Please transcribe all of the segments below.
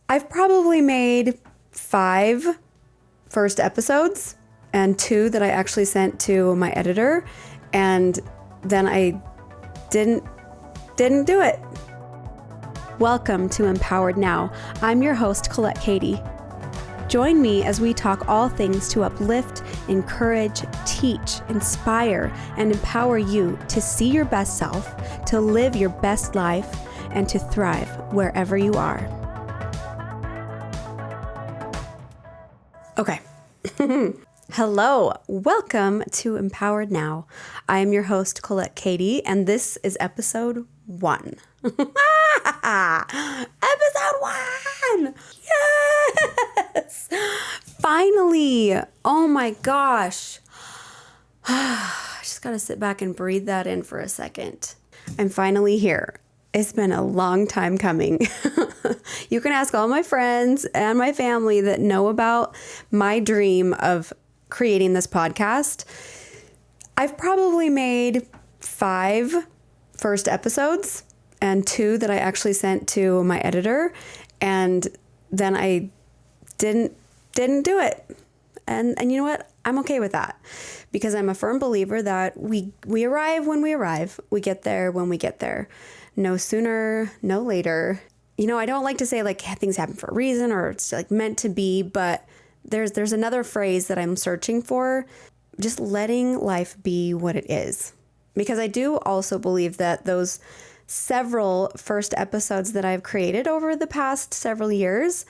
I've probably made 5 first episodes and 2 that I actually sent to my editor, and then I didn't do it. Welcome to Empowered Now. I'm your host, Colette Kati. Join me as we talk all things to uplift, encourage, teach, inspire, and empower you to see your best self, to live your best life, and to thrive wherever you are. Okay. Hello. Welcome to Empowered Now. I am your host, Colette Kati, and this is episode 1. Episode 1! Yes! Finally! Oh my gosh. I just gotta sit back and breathe that in for a second. I'm finally here. It's been a long time coming. You can ask all my friends and my family that know about my dream of creating this podcast. I've probably made 5 first episodes and 2 that I actually sent to my editor, and then I didn't do it. And you know what? I'm okay with that, because I'm a firm believer that we arrive when we arrive. We get there when we get there. No sooner, no later. You know, I don't like to say like things happen for a reason or it's like meant to be, but there's another phrase that I'm searching for, just letting life be what it is. Because I do also believe that those several first episodes that I've created over the past several years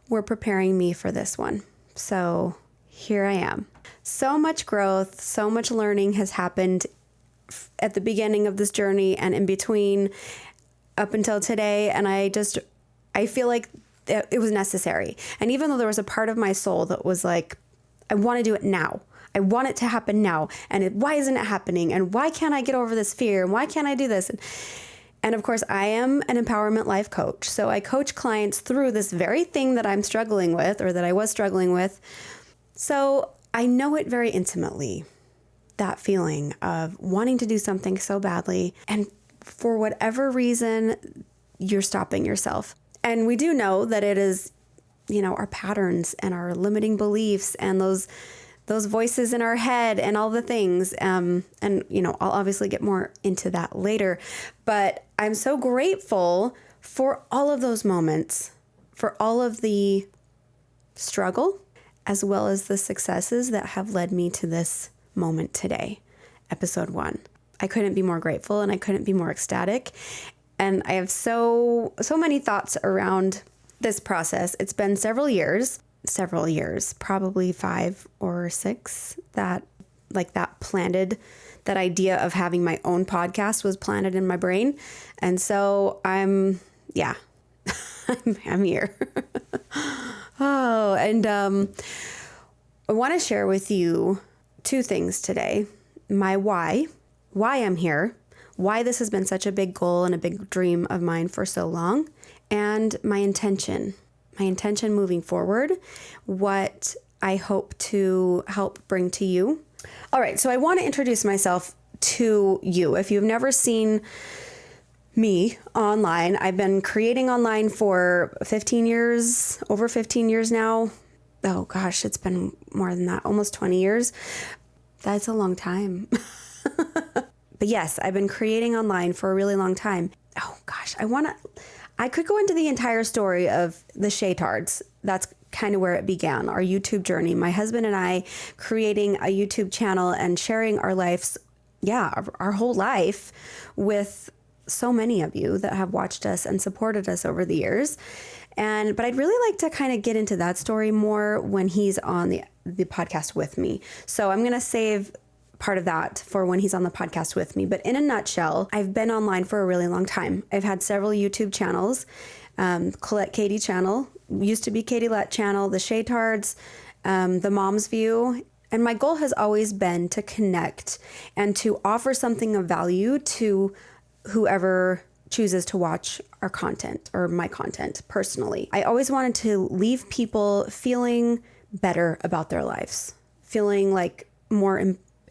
were preparing me for this one. So here I am. So much growth, so much learning has happened at the beginning of this journey and in between up until today. And I feel like it was necessary. And even though there was a part of my soul that was like, I want to do it now. I want it to happen now. And why isn't it happening? And why can't I get over this fear? And why can't I do this? And of course, I am an empowerment life coach. So I coach clients through this very thing that I'm struggling with, or that I was struggling with. So I know it very intimately, that feeling of wanting to do something so badly, and for whatever reason, you're stopping yourself. And we do know that it is, you know, our patterns and our limiting beliefs and those voices in our head and all the things. And, you know, I'll obviously get more into that later, but I'm so grateful for all of those moments, for all of the struggle, as well as the successes that have led me to this moment today, episode 1. I couldn't be more grateful and I couldn't be more ecstatic. And I have so many thoughts around this process. It's been several years, probably 5 or 6, that planted, that idea of having my own podcast was planted in my brain. And so I'm here. Oh, and I want to share with you 2 things today. My why I'm here, why this has been such a big goal and a big dream of mine for so long, and my intention moving forward, what I hope to help bring to you. All right, so I want to introduce myself to you. If you've never seen me online, I've been creating online for over 15 years now. Oh gosh, it's been more than that, almost 20 years. That's a long time. But yes, I've been creating online for a really long time. Oh gosh, I could go into the entire story of the Shaytards. That's kind of where it began, our YouTube journey. My husband and I creating a YouTube channel and sharing our lives, our whole life with so many of you that have watched us and supported us over the years. But I'd really like to kind of get into that story more when he's on the podcast with me. So I'm going to save part of that for when he's on the podcast with me. But in a nutshell, I've been online for a really long time. I've had several YouTube channels. Colette Kati Channel, used to be Colette Channel, the Shaytards, the Mom's View. And my goal has always been to connect and to offer something of value to whoever chooses to watch our content or my content personally. I always wanted to leave people feeling better about their lives, feeling like more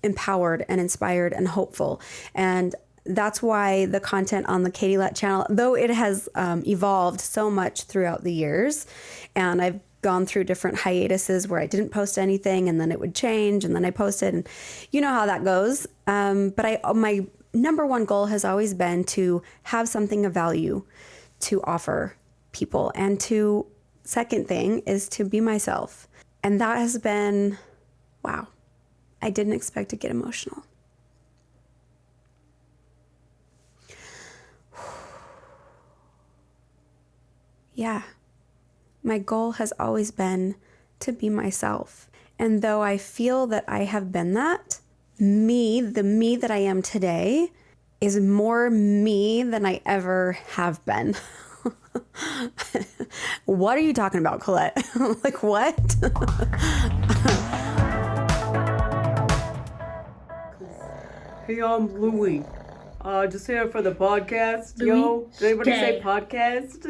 empowered and inspired and hopeful. And that's why the content on the Colette channel, though it has evolved so much throughout the years, and I've gone through different hiatuses where I didn't post anything and then it would change and then I posted, and you know how that goes. But my number one goal has always been to have something of value to offer people, and to second thing is to be myself. And that has been, wow, I didn't expect to get emotional. Yeah, my goal has always been to be myself. And though I feel that I have been that, the me that I am today is more me than I ever have been. What are you talking about, Colette? Like, what? Hey, I'm Louie. Just here for the podcast. Louis, yo, did anybody say podcast?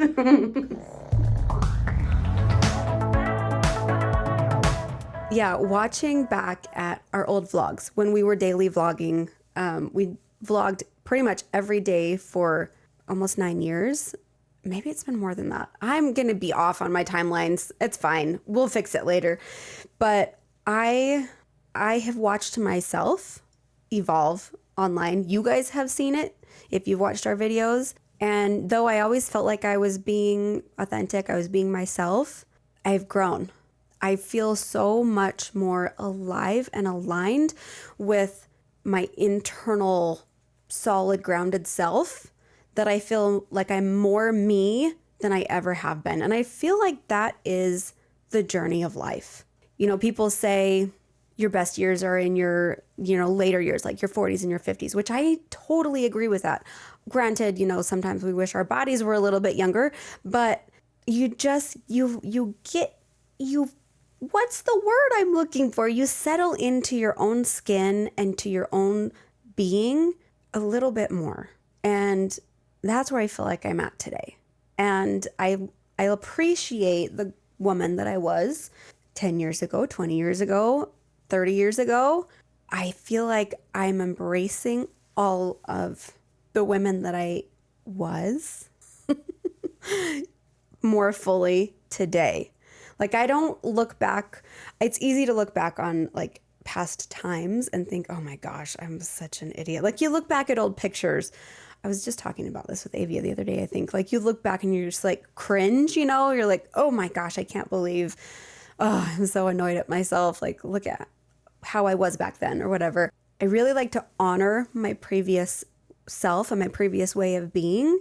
Yeah, watching back at our old vlogs when we were daily vlogging, we vlogged pretty much every day for almost 9 years. Maybe it's been more than that. I'm going to be off on my timelines. It's fine. We'll fix it later. But I have watched myself evolve online. You guys have seen it if you've watched our videos. And though I always felt like I was being authentic, I was being myself, I've grown. I feel so much more alive and aligned with my internal solid grounded self that I feel like I'm more me than I ever have been. And I feel like that is the journey of life. You know, people say your best years are in your, later years, like your 40s and your 50s, which I totally agree with that. Granted, sometimes we wish our bodies were a little bit younger, but what's the word I'm looking for? You settle into your own skin and to your own being a little bit more. And that's where I feel like I'm at today. And I appreciate the woman that I was 10 years ago, 20 years ago, 30 years ago. I feel like I'm embracing all of the women that I was more fully today. Like, I don't look back. It's easy to look back on like past times and think, oh my gosh, I'm such an idiot. Like, you look back at old pictures. I was just talking about this with Avia the other day, I think. Like, you look back and you're just like cringe, you're like, oh my gosh, I can't believe, I'm so annoyed at myself. Like, look at how I was back then or whatever. I really like to honor my previous self and my previous way of being,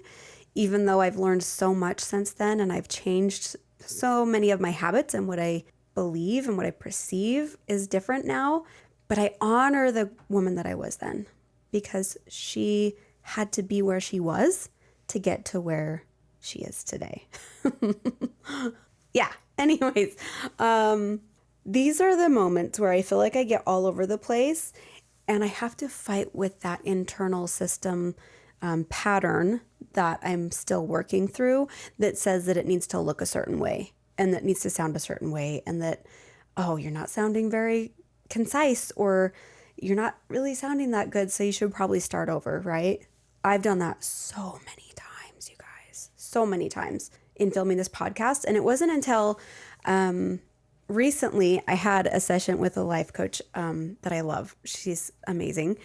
even though I've learned so much since then and I've changed so many of my habits, and what I believe and what I perceive is different now. But I honor the woman that I was then because she had to be where she was to get to where she is today. Yeah. Anyways, these are the moments where I feel like I get all over the place and I have to fight with that internal system pattern that I'm still working through that says that it needs to look a certain way and that needs to sound a certain way, and that, oh, you're not sounding very concise, or you're not really sounding that good, so you should probably start over, right? I've done that so many times, you guys, so many times in filming this podcast. And it wasn't until recently I had a session with a life coach that I love. She's amazing.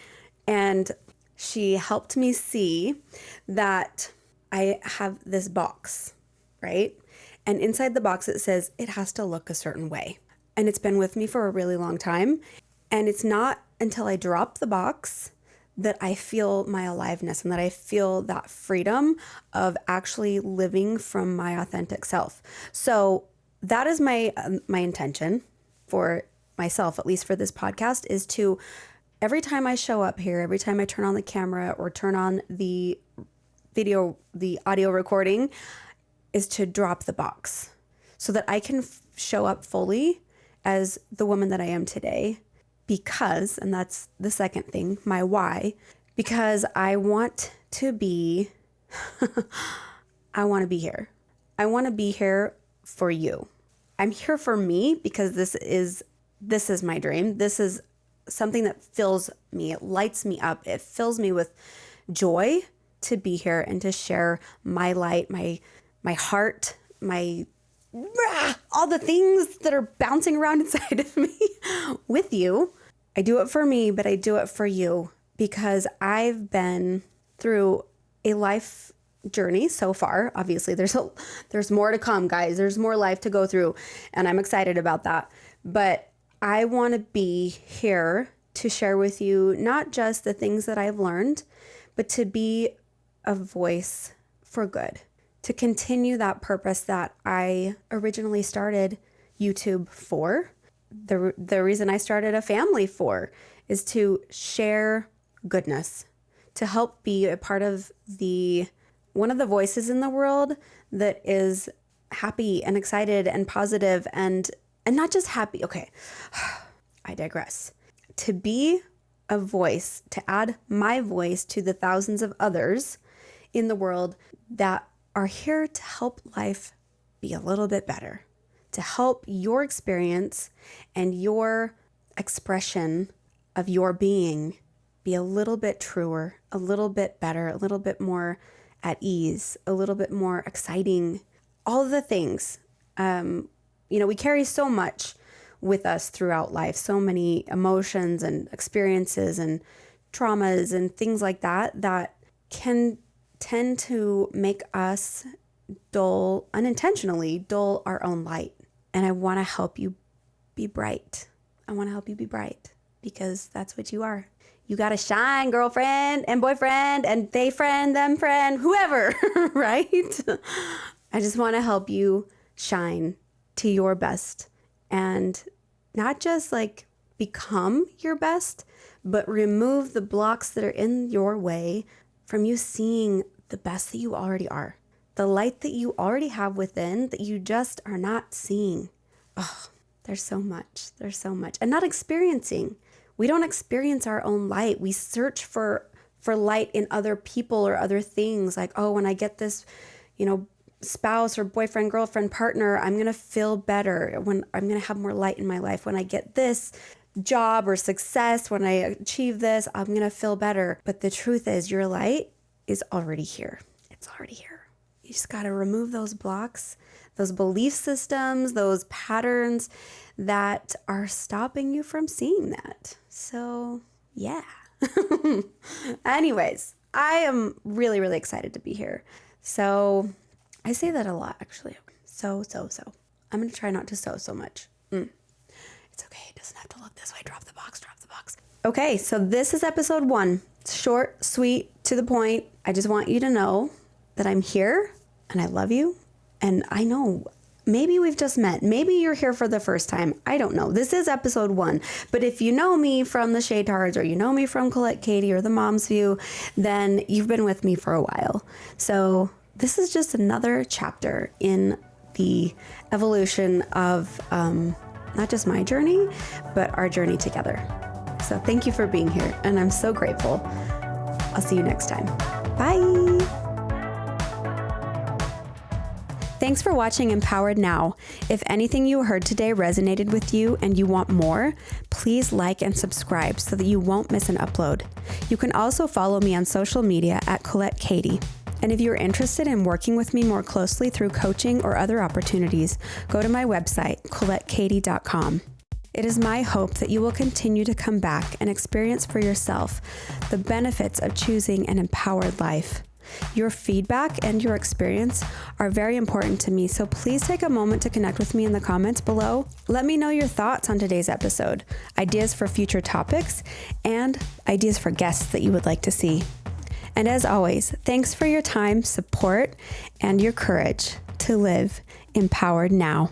And she helped me see that I have this box, right? And inside the box, it says it has to look a certain way. And it's been with me for a really long time. And it's not until I drop the box that I feel my aliveness and that I feel that freedom of actually living from my authentic self. So that is my intention for myself, at least for this podcast, is to, every time I show up here, every time I turn on the camera or turn on the audio recording, is to drop the box so that I can show up fully as the woman that I am today. Because, and that's the second thing, my why, because I want to be, I want to be here. I want to be here for you. I'm here for me because this is my dream. This is something that fills me. It lights me up. It fills me with joy to be here and to share my light, my heart, all the things that are bouncing around inside of me with you. I do it for me, but I do it for you because I've been through a life journey so far. Obviously, there's more to come, guys. There's more life to go through, and I'm excited about that. But I want to be here to share with you not just the things that I've learned, but to be a voice for good, to continue that purpose that I originally started YouTube for. The reason I started a family for is to share goodness, to help be a part of one of the voices in the world that is happy and excited and positive and not just happy. Okay, I digress. To be a voice, to add my voice to the thousands of others in the world that are here to help life be a little bit better, to help your experience and your expression of your being be a little bit truer, a little bit better, a little bit more at ease, a little bit more exciting, all of the things. We carry so much with us throughout life, so many emotions and experiences and traumas and things like that can tend to make us unintentionally dull our own light. And I want to help you be bright. I want to help you be bright because that's what you are. You got to shine, girlfriend and boyfriend and they friend, them friend, whoever, right? I just want to help you shine to your best and not just like become your best, but remove the blocks that are in your way from you seeing the best that you already are, the light that you already have within that you just are not seeing. Oh, there's so much, and not experiencing. We don't experience our own light. We search for light in other people or other things like, oh, when I get this, spouse or boyfriend, girlfriend, partner, I'm going to feel better. When I'm going to have more light in my life. When I get this job or success, when I achieve this, I'm going to feel better. But the truth is your light is already here. It's already here. You just got to remove those blocks, those belief systems, those patterns that are stopping you from seeing that. So, yeah. Anyways, I am really, really excited to be here. So, I say that a lot, actually. So. I'm going to try not to so much. It's okay. It doesn't have to look this way. Drop the box. Okay, so this is episode 1. Short, sweet, to the point. I just want you to know that I'm here and I love you. And I know maybe we've just met. Maybe you're here for the first time. I don't know. This is episode 1. But if you know me from the Shaytards or you know me from Colette Kati or the Mom's View, then you've been with me for a while. So this is just another chapter in the evolution of not just my journey, but our journey together. So thank you for being here, and I'm so grateful. I'll see you next time. Bye. Thanks for watching Empowered Now. If anything you heard today resonated with you and you want more, please like and subscribe so that you won't miss an upload. You can also follow me on social media at Colette Kati. And if you're interested in working with me more closely through coaching or other opportunities, go to my website, ColetteKati.com. It is my hope that you will continue to come back and experience for yourself the benefits of choosing an empowered life. Your feedback and your experience are very important to me, so please take a moment to connect with me in the comments below. Let me know your thoughts on today's episode, ideas for future topics, and ideas for guests that you would like to see. And as always, thanks for your time, support, and your courage to live empowered now.